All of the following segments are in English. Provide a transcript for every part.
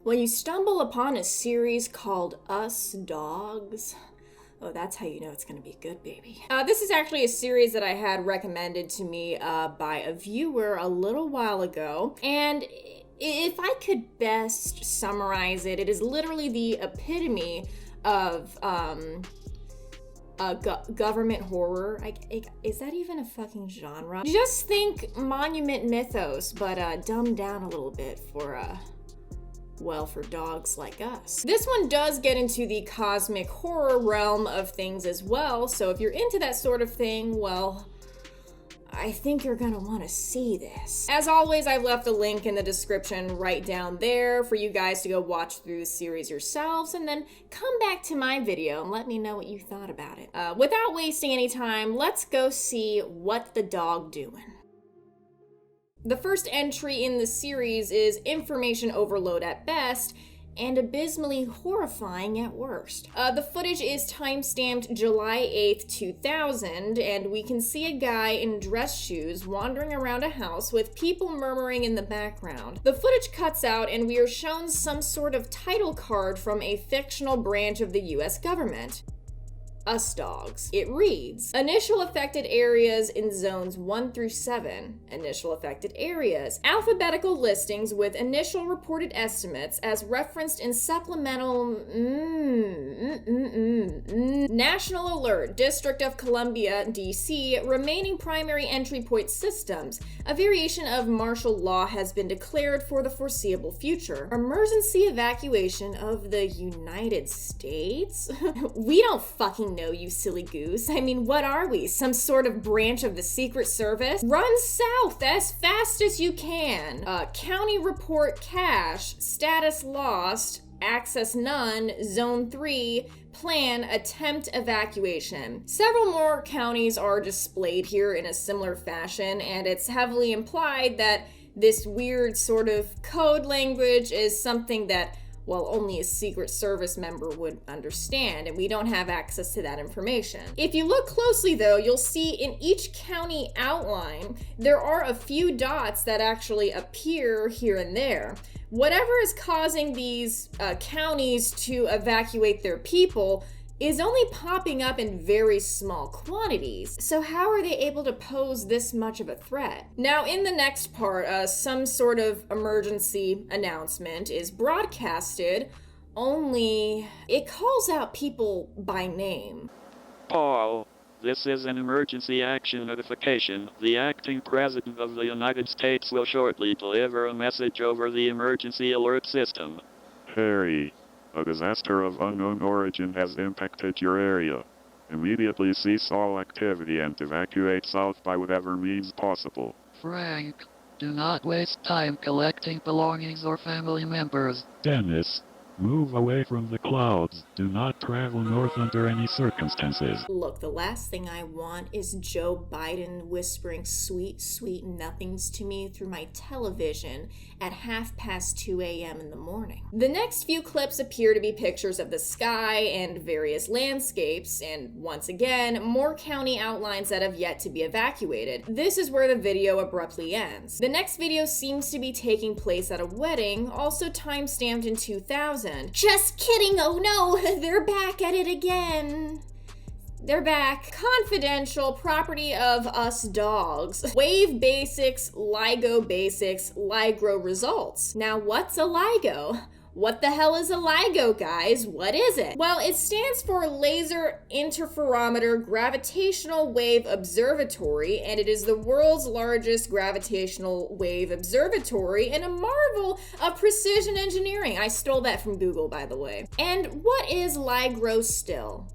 When you stumble upon a series called Us Dogs, oh, that's how you know it's gonna be good, baby. This is actually a series that I had recommended to me by a viewer a little while ago, and if I could best summarize it, it is literally the epitome of government horror. Is that even a fucking genre? Just think Monument Mythos, but dumbed down a little bit for well, for dogs like us. This one does get into the cosmic horror realm of things as well, so if you're into that sort of thing, well, I think you're gonna want to see this. As always, I've left a link in the description right down there for you guys to go watch through the series yourselves and then come back to my video and let me know what you thought about it. Without wasting any time, let's go see what the dog doing. The first entry in the series is information overload at best and abysmally horrifying at worst. The footage is timestamped July 8th, 2000, and we can see a guy in dress shoes wandering around a house with people murmuring in the background. The footage cuts out and we are shown some sort of title card from a fictional branch of the US government. Us Dogs. It reads, initial affected areas in zones 1 through 7. Initial affected areas. Alphabetical listings with initial reported estimates as referenced in supplemental National Alert, District of Columbia, DC, remaining primary entry point systems. A variation of martial law has been declared for the foreseeable future. Emergency evacuation of the United States? We don't fucking know, you silly goose. I mean, what are we? Some sort of branch of the Secret Service? Run south as fast as you can. County report cache, status lost, access none, zone 3, plan attempt evacuation. Several more counties are displayed here in a similar fashion, and it's heavily implied that this weird sort of code language is something that, well, only a Secret Service member would understand, and we don't have access to that information. If you look closely, though, you'll see in each county outline, there are a few dots that actually appear here and there. Whatever is causing these counties to evacuate their people is only popping up in very small quantities. So how are they able to pose this much of a threat? Now, in the next part, some sort of emergency announcement is broadcasted, only it calls out people by name. Paul, this is an emergency action notification. The acting president of the United States will shortly deliver a message over the emergency alert system. Harry, a disaster of unknown origin has impacted your area. Immediately cease all activity and evacuate south by whatever means possible. Frank, do not waste time collecting belongings or family members. Dennis, move away from the clouds. Do not travel north under any circumstances. Look, the last thing I want is Joe Biden whispering sweet, sweet nothings to me through my television at 2:30 a.m. in the morning. The next few clips appear to be pictures of the sky and various landscapes, and once again, more county outlines that have yet to be evacuated. This is where the video abruptly ends. The next video seems to be taking place at a wedding, also time-stamped in 2000. Just kidding, oh no, they're back at it again. They're back. Confidential property of Us Dogs. Wave basics, LIGO basics, LIGO results. Now what's a LIGO? What the hell is a LIGO, guys? What is it? Well, it stands for Laser Interferometer Gravitational Wave Observatory, and it is the world's largest gravitational wave observatory and a marvel of precision engineering. I stole that from Google, by the way. And what is LIGO still?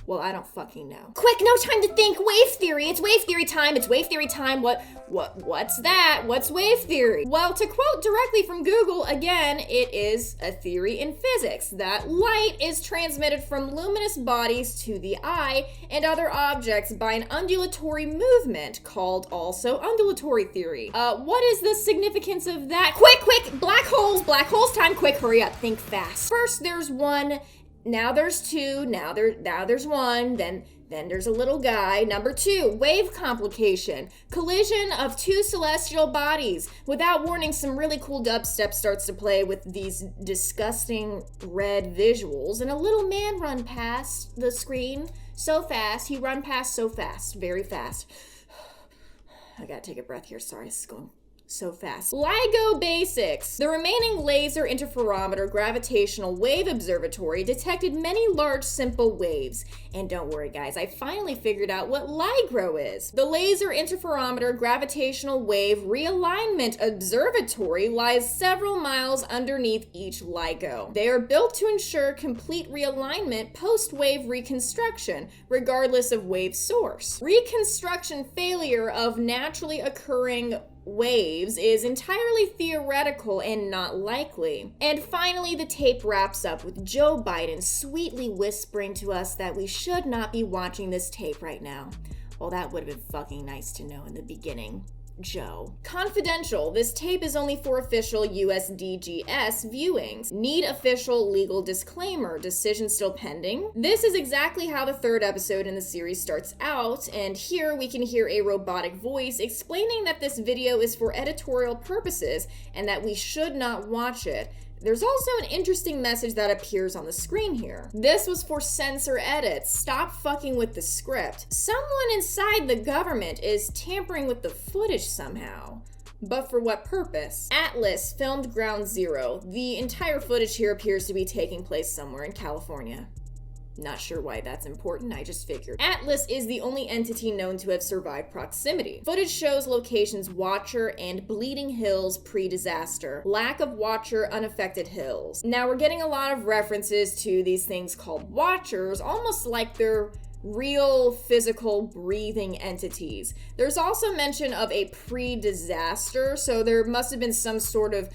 Well, I don't fucking know. Quick, no time to think. Wave theory. It's wave theory time. It's wave theory time. What's that? What's wave theory? Well, to quote directly from Google, again, it is a theory in physics that light is transmitted from luminous bodies to the eye and other objects by an undulatory movement called also undulatory theory. What is the significance of that? Quick, black holes time. Quick, hurry up, think fast. First, there's one. Now there's two, now there's one, then Then there's a little guy. Number 2, wave complication. Collision of 2 celestial bodies. Without warning, some really cool dubstep starts to play with these disgusting red visuals, and a little man run past the screen so fast. He run past so fast, very fast. I gotta take a breath here. Sorry, this is going so fast. LIGO basics. The remaining laser interferometer gravitational wave observatory detected many large simple waves. And don't worry guys, I finally figured out what LIGO is. The laser interferometer gravitational wave realignment observatory lies several miles underneath each LIGO. They are built to ensure complete realignment post-wave reconstruction, regardless of wave source. Reconstruction failure of naturally occurring waves is entirely theoretical and not likely. And finally, the tape wraps up with Joe Biden sweetly whispering to us that we should not be watching this tape right now. Well, that would have been fucking nice to know in the beginning. Joe. Confidential. This tape is only for official USDGS viewings. Need official legal disclaimer. Decision still pending. This is exactly how the 3rd episode in the series starts out, and here we can hear a robotic voice explaining that this video is for editorial purposes and that we should not watch it. There's also an interesting message that appears on the screen here. This was for censor edits. Stop fucking with the script. Someone inside the government is tampering with the footage somehow. But for what purpose? Atlas filmed Ground Zero. The entire footage here appears to be taking place somewhere in California. Not sure why that's important, I just figured. Atlas is the only entity known to have survived proximity. Footage shows locations Watcher and Bleeding Hills pre-disaster. Lack of Watcher, unaffected hills. Now we're getting a lot of references to these things called Watchers, almost like they're real physical breathing entities. There's also mention of a pre-disaster, so there must have been some sort of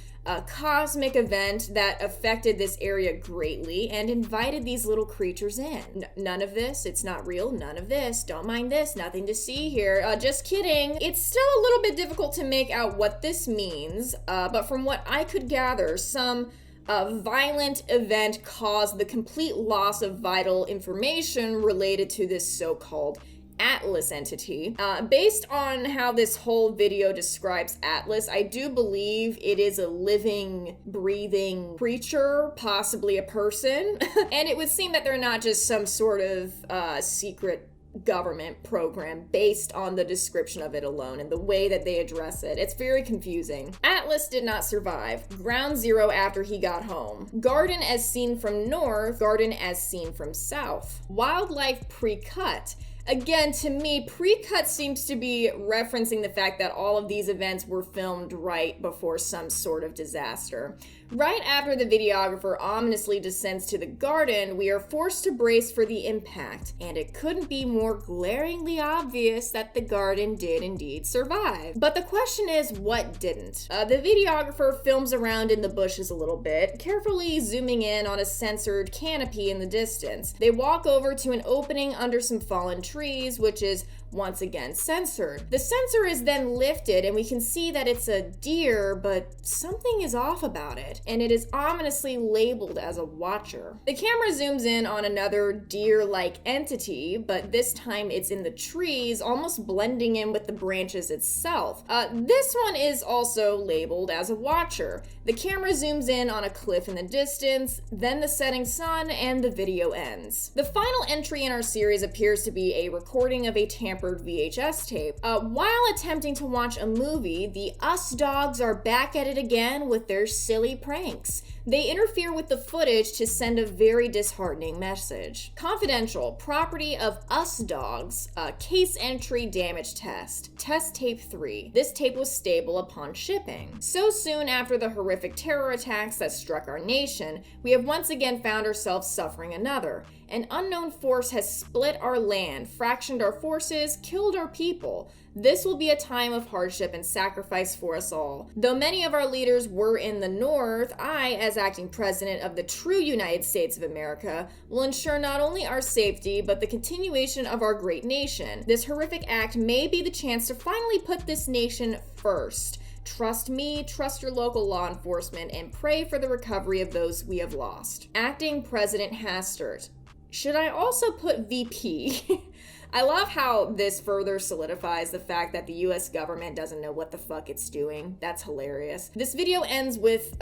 cosmic event that affected this area greatly and invited these little creatures in. None of this, it's not real, none of this, don't mind this, nothing to see here, just kidding. It's still a little bit difficult to make out what this means, but from what I could gather, some violent event caused the complete loss of vital information related to this so-called Atlas entity. Based on how this whole video describes Atlas, I do believe it is a living, breathing creature, possibly a person, and it would seem that they're not just some sort of secret government program based on the description of it alone and the way that they address it. It's very confusing. Atlas did not survive. Ground Zero after he got home. Garden as seen from north, garden as seen from south. Wildlife pre-cut. Again, to me, pre-cut seems to be referencing the fact that all of these events were filmed right before some sort of disaster. Right after the videographer ominously descends to the garden, we are forced to brace for the impact, and it couldn't be more glaringly obvious that the garden did indeed survive. But the question is, what didn't? The videographer films around in the bushes a little bit, carefully zooming in on a censored canopy in the distance. They walk over to an opening under some fallen trees, which is once again censored. The sensor is then lifted and we can see that it's a deer, but something is off about it, and it is ominously labeled as a watcher. The camera zooms in on another deer-like entity, but this time it's in the trees, almost blending in with the branches itself. This one is also labeled as a watcher. The camera zooms in on a cliff in the distance, then the setting sun, and the video ends. The final entry in our series appears to be a recording of a tampered VHS tape. While attempting to watch a movie, the Us Dogs are back at it again with their silly pranks. They interfere with the footage to send a very disheartening message. Confidential, property of Us Dogs, case entry damage test. Test tape 3. This tape was stable upon shipping. So soon after the horrific terror attacks that struck our nation, we have once again found ourselves suffering another. An unknown force has split our land, fractioned our forces, killed our people. This will be a time of hardship and sacrifice for us all. Though many of our leaders were in the North, I, as acting president of the true United States of America, will ensure not only our safety, but the continuation of our great nation. This horrific act may be the chance to finally put this nation first. Trust me, trust your local law enforcement, and pray for the recovery of those we have lost. Acting President Hastert. Should I also put VP? I love how this further solidifies the fact that the US government doesn't know what the fuck it's doing. That's hilarious. This video ends with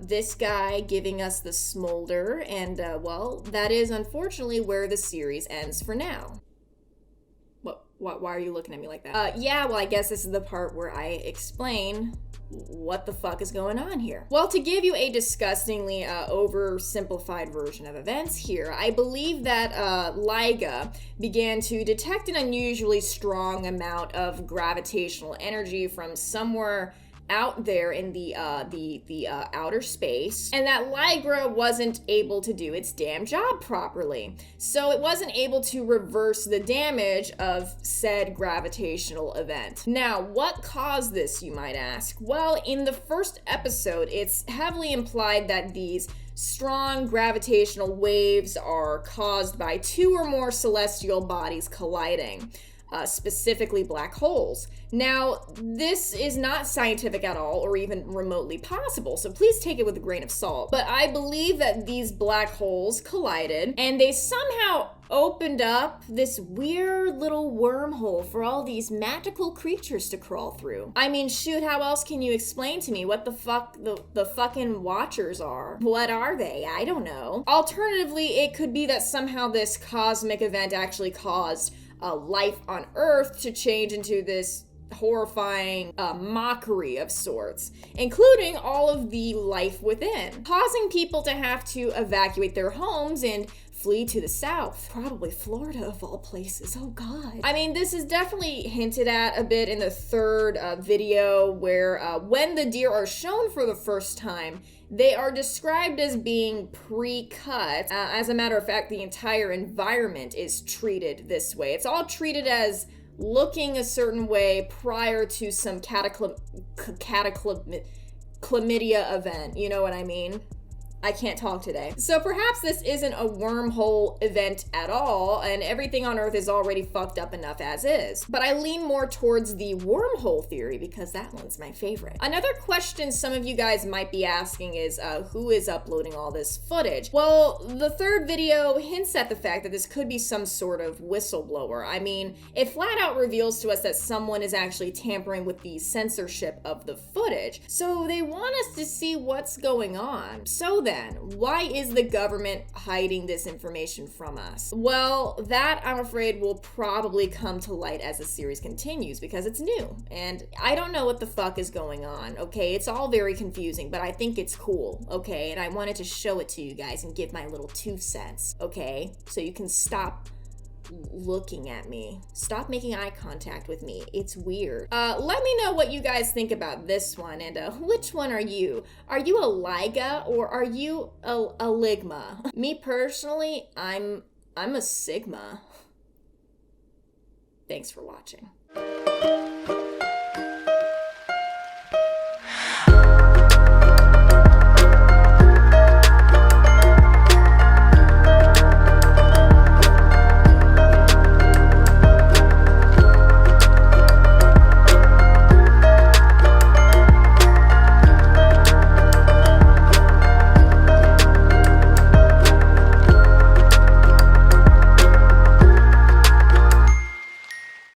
this guy giving us the smolder, and well, that is unfortunately where the series ends for now. Why are you looking at me like that? Yeah, well, I guess this is the part where I explain what the fuck is going on here. Well, to give you a disgustingly oversimplified version of events here, I believe that LIGO began to detect an unusually strong amount of gravitational energy from somewhere out there in the outer space, and that LIGO wasn't able to do its damn job properly. So it wasn't able to reverse the damage of said gravitational event. Now, what caused this, you might ask? Well, in the first episode, it's heavily implied that these strong gravitational waves are caused by two or more celestial bodies colliding. Specifically black holes. Now, this is not scientific at all or even remotely possible, so please take it with a grain of salt. But I believe that these black holes collided and they somehow opened up this weird little wormhole for all these magical creatures to crawl through. I mean, shoot, how else can you explain to me what the fuck the fucking Watchers are? What are they? I don't know. Alternatively, it could be that somehow this cosmic event actually caused life on Earth to change into this horrifying mockery of sorts, including all of the life within, causing people to have to evacuate their homes and flee to the south, probably Florida of all places. Oh god. I mean, this is definitely hinted at a bit in the third video where when the deer are shown for the first time, they are described as being pre-cut. As a matter of fact, the entire environment is treated this way. It's all treated as looking a certain way prior to some chlamydia event. You know what I mean? I can't talk today. So perhaps this isn't a wormhole event at all, and everything on Earth is already fucked up enough as is. But I lean more towards the wormhole theory because that one's my favorite. Another question some of you guys might be asking is, who is uploading all this footage? Well, the third video hints at the fact that this could be some sort of whistleblower. I mean, it flat out reveals to us that someone is actually tampering with the censorship of the footage. So they want us to see what's going on. So then, why is the government hiding this information from us? Well, that, I'm afraid, will probably come to light as the series continues because it's new. And I don't know what the fuck is going on, okay? It's all very confusing, but I think it's cool, okay? And I wanted to show it to you guys and give my little 2 cents, okay? So you can stop looking at me. Stop making eye contact with me. It's weird. Let me know what you guys think about this one, and which one are you? Are you a LIGO or are you a Ligma? Me personally, I'm a Sigma. Thanks for watching.